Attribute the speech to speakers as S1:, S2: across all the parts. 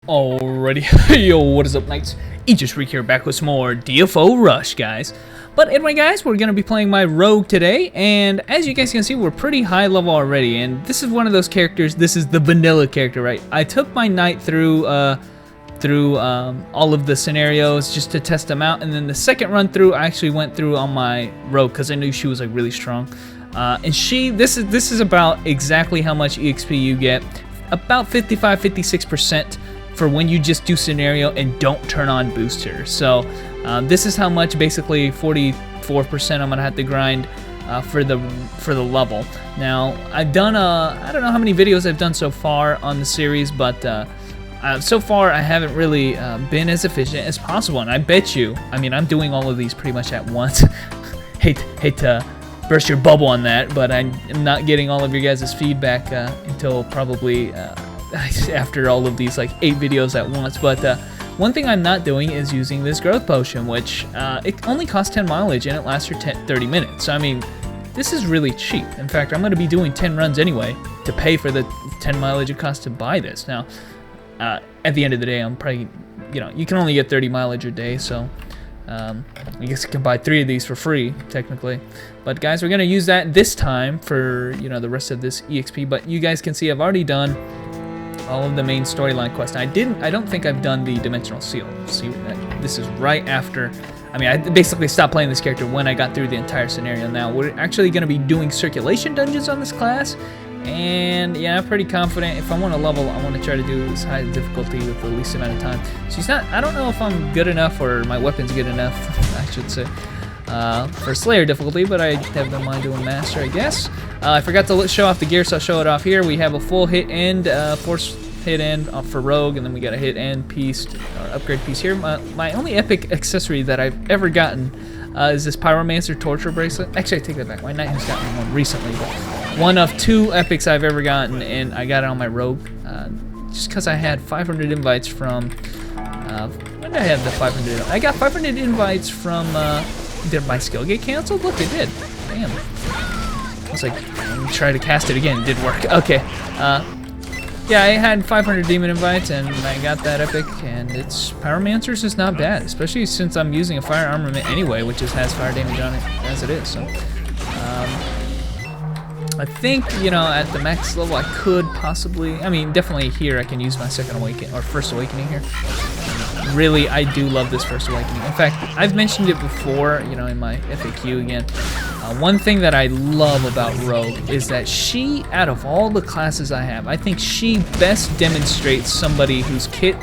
S1: Alrighty, yo, what is up, knights? Rick here, back with some more DFO Rush, guys. But anyway, guys, we're gonna be playing my rogue today, and as you guys can see, we're pretty high level already. And this is one of those characters. This is the vanilla character, right? I took my knight through all of the scenarios just to test them out, and then the second run through, I actually went through on my rogue because I knew she was like really strong. And this is about exactly how much EXP you get, about 55-56%. For when you just do scenario and don't turn on booster. So this is how much, basically 44% I'm gonna have to grind for the level. Now I've done I don't know how many videos I've done so far on the series, but so far I haven't really been as efficient as possible. And I bet you, I mean, I'm doing all of these pretty much at once. hate to burst your bubble on that, but I'm not getting all of your guys' feedback until probably after all of these like 8 videos at once. But one thing I'm not doing is using this growth potion, which it only costs 10 mileage and it lasts for 30 minutes. So I mean, this is really cheap. In fact, I'm going to be doing 10 runs anyway to pay for the 10 mileage it costs to buy this. Now at the end of the day, I'm probably, you know, you can only get 30 mileage a day, so I guess I can buy 3 of these for free technically. But guys, we're going to use that this time for, you know, the rest of this EXP. But you guys can see I've already done all of the main storyline quests. I don't think I've done the dimensional seal. See, this is right after. I mean, I basically stopped playing this character when I got through the entire scenario. Now we're actually going to be doing circulation dungeons on this class, and yeah, I'm pretty confident. If I want to level, I want to try to do this high difficulty with the least amount of time. She's not. I don't know if I'm good enough or my weapon's good enough. I should say. For Slayer difficulty, but I have no mind doing Master, I guess. I forgot to show off the gear, so I'll show it off here. We have a full hit end, force hit end for Rogue, and then we got a hit end piece, or upgrade piece here. My only epic accessory that I've ever gotten is this Pyromancer Torture Bracelet. Actually, I take that back. My Knight has gotten one recently, but one of 2 epics I've ever gotten, and I got it on my Rogue, just because I had 500 invites from, when did I have the 500? I got 500 invites from, did my skill get canceled? Look, it did. Damn. I was like, let me try to cast it again. It did work. Okay. Yeah, I had 500 demon invites, and I got that epic, and it's Pyromancer's is not bad, especially since I'm using a fire armament anyway, which just has fire damage on it as it is. So, I think, you know, at the max level, I could possibly, I mean, definitely here I can use my second awakening, or first awakening here. Really, I do love this first awakening. In fact, I've mentioned it before, you know, in my FAQ again. One thing that I love about Rogue is that she, out of all the classes I have, I think she best demonstrates somebody whose kit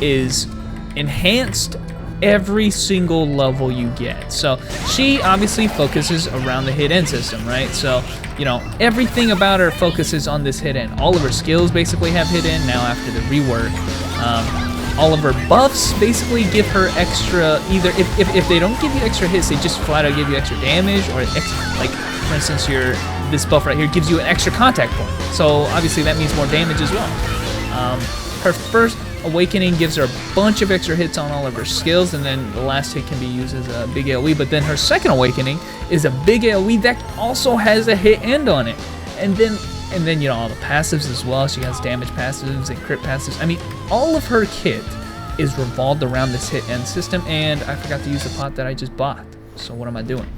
S1: is enhanced every single level you get. So she obviously focuses around the hit end system, right? So, you know, everything about her focuses on this hit end. All of her skills basically have hit end now after the rework. All of her buffs basically give her extra, either if they don't give you extra hits, they just flat out give you extra damage, or like for instance this buff right here gives you an extra contact point. So obviously that means more damage as well. Her first awakening gives her a bunch of extra hits on all of her skills, and then the last hit can be used as a big AoE. But then her second awakening is a big AoE that also has a hit end on it. And then, you know, all the passives as well. She has damage passives and crit passives. I mean, all of her kit is revolved around this hit end system, and I forgot to use the pot that I just bought. So what am I doing?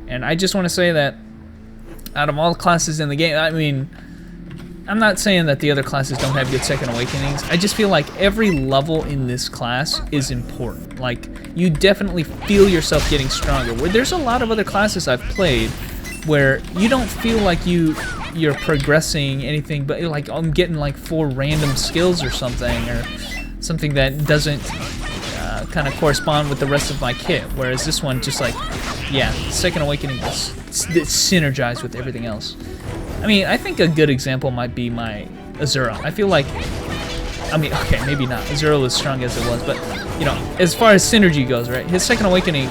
S1: And I just want to say that out of all the classes in the game, I mean, I'm not saying that the other classes don't have good second awakenings. I just feel like every level in this class is important. Like, you definitely feel yourself getting stronger. Where there's a lot of other classes I've played where you don't feel like you're progressing anything, but like I'm getting like 4 random skills or something that doesn't kind of correspond with the rest of my kit. Whereas this one, just like, yeah, second awakening is synergized with everything else. I mean, I think a good example might be my Azura. I feel like, I mean, okay, maybe not. Azura was strong as it was, but you know, as far as synergy goes, right? His second awakening,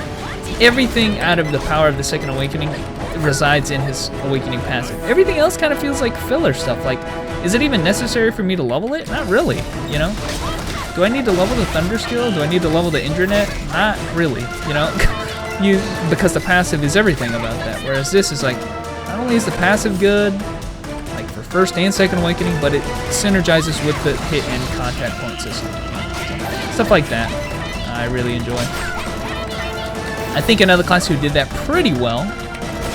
S1: everything out of the power of the second awakening resides in his awakening passive. Everything else kind of feels like filler stuff. Like, is it even necessary for me to level it? Not really, you know? Do I need to level the Thunder skill? Do I need to level the Indranet? Not really, you know? Because the passive is everything about that. Whereas this is like, not only is the passive good, like for first and second awakening, but it synergizes with the hit and contact point system. Stuff like that, I really enjoy. I think another class who did that pretty well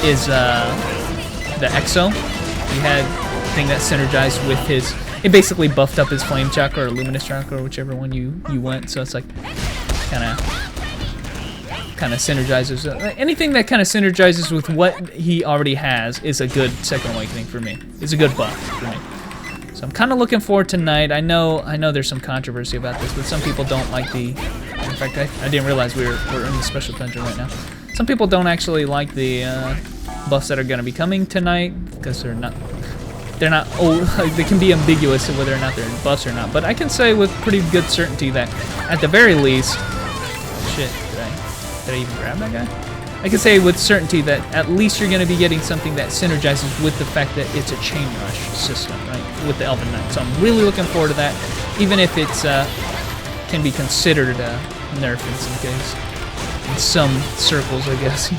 S1: is the EXO. He had a thing that synergized with his. It basically buffed up his flame chakra or luminous chakra, or whichever one you went. So it's like kind of synergizes. Anything that kind of synergizes with what he already has is a good second awakening for me. It's a good buff for me. So I'm kind of looking forward to tonight. I know there's some controversy about this, but some people don't like the. In fact, I didn't realize we're in the special dungeon right now. Some people don't actually like the buffs that are going to be coming tonight because they're not. They can be ambiguous of whether or not they're buffs or not. But I can say with pretty good certainty that at the very least, shit. Did I even grab that guy? I can say with certainty that at least you're going to be getting something that synergizes with the fact that it's a chain rush system, right? With the Elven Knight. So I'm really looking forward to that, even if it's can be considered a nerf in some case, in some circles, I guess. You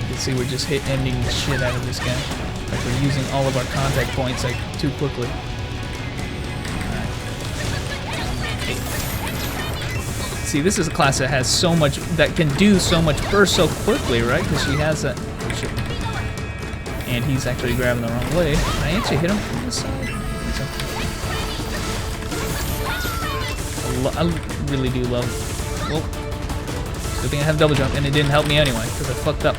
S1: can see we're just ending the shit out of this guy. Like we're using all of our contact points like too quickly. See, this is a class that has so much, that can do so much burst so quickly, right? Because she has that. Oh, shit. And he's actually grabbing the wrong way. Can I actually hit him from this side? I really do love. Well, good thing I have double jump, and it didn't help me anyway because I fucked up.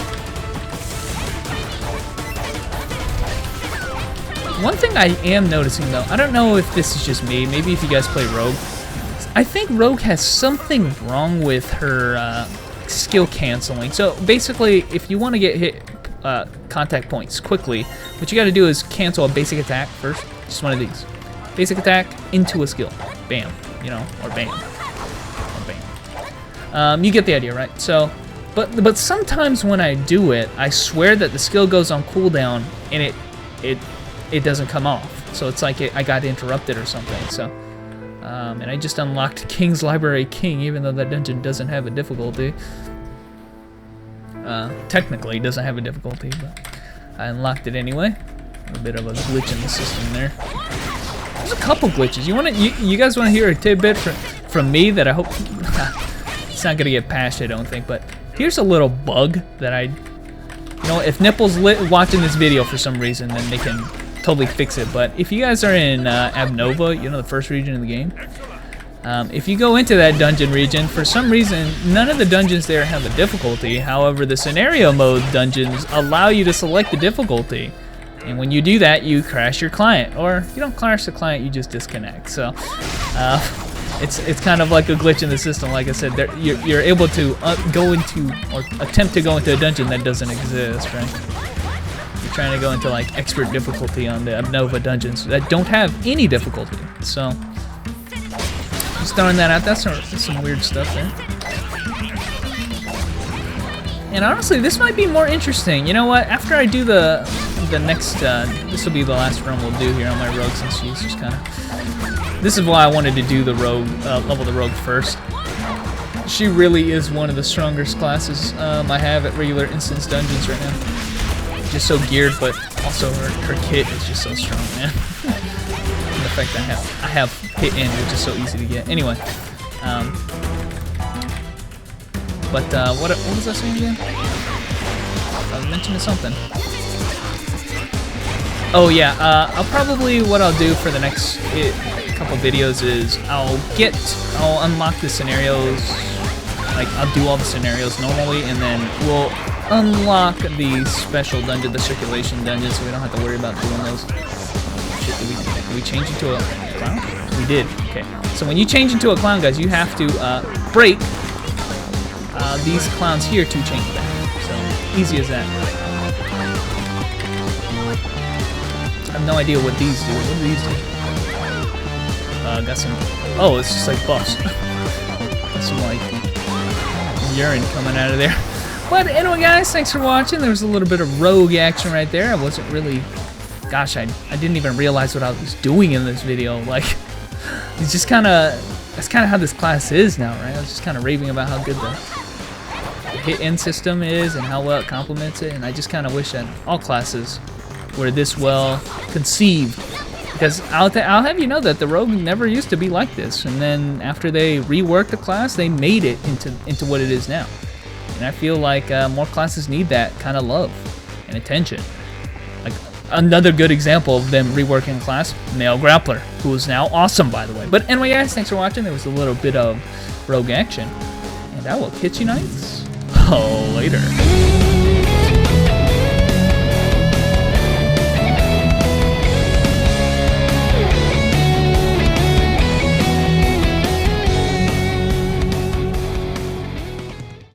S1: One thing I am noticing though, I don't know if this is just me. Maybe if you guys play Rogue. I think Rogue has something wrong with her skill canceling. So basically, if you want to get hit contact points quickly, what you got to do is cancel a basic attack first. Just one of these. Basic attack into a skill. Bam. You know, or bam. Or bam. You get the idea, right? So, but sometimes when I do it, I swear that the skill goes on cooldown and it doesn't come off. So it's like I got interrupted or something. So. And I just unlocked King's Library King, even though that dungeon doesn't have a difficulty. Technically, it doesn't have a difficulty, but I unlocked it anyway. A bit of a glitch in the system there. There's a couple glitches. You guys want to hear a tidbit from me that I hope it's not gonna get patched, I don't think. But here's a little bug that you know, if Nipple's watching this video for some reason, then they can totally fix it. But if you guys are in Abnova, you know, the first region of the game, if you go into that dungeon region, for some reason none of the dungeons there have a difficulty. However, the scenario mode dungeons allow you to select the difficulty, and when you do that, you crash your client, or you don't crash the client, you just disconnect. So it's kind of like a glitch in the system. Like I said, you're able to go into or attempt to go into a dungeon that doesn't exist, right? You're trying to go into like expert difficulty on the Abnova dungeons that don't have any difficulty. So just throwing that out. That's some weird stuff there. And honestly, this might be more interesting. You know what? After I do the next, this will be the last run we'll do here on my rogue, since she's just kind of. This is why I wanted to do the rogue, level the rogue first. She really is one of the strongest classes I have at regular instance dungeons right now. Just so geared, but also her kit is just so strong, man. And the fact that I have hit in, which is so easy to get. Anyway, what was I saying again? I was mentioning something. Oh yeah, I'll probably, what I'll do for the next couple videos is I'll unlock the scenarios. Like, I'll do all the scenarios normally, and then we'll unlock the special dungeon, the circulation dungeon, so we don't have to worry about doing those. Shit, did we change into a clown? We did. Okay. So when you change into a clown, guys, you have to break these clowns here to change back. So easy as that. I have no idea what these do. What do these do? Got some. Oh, it's just like buffs. Got some like urine coming out of there. But anyway, guys, thanks for watching. There was a little bit of rogue action right there. I wasn't really, gosh, I didn't even realize what I was doing in this video. Like, it's just kind of, that's kind of how this class is now, right? I was just kind of raving about how good the hit-end system is and how well it complements it. And I just kind of wish that all classes were this well conceived. Because I'll have you know that the Rogue never used to be like this, and then after they reworked the class, they made it into what it is now. And I feel like more classes need that kind of love and attention. Like another good example of them reworking class, Male Grappler, who is now awesome, by the way. But anyway, guys, thanks for watching. There was a little bit of Rogue action, and I will catch you nights later.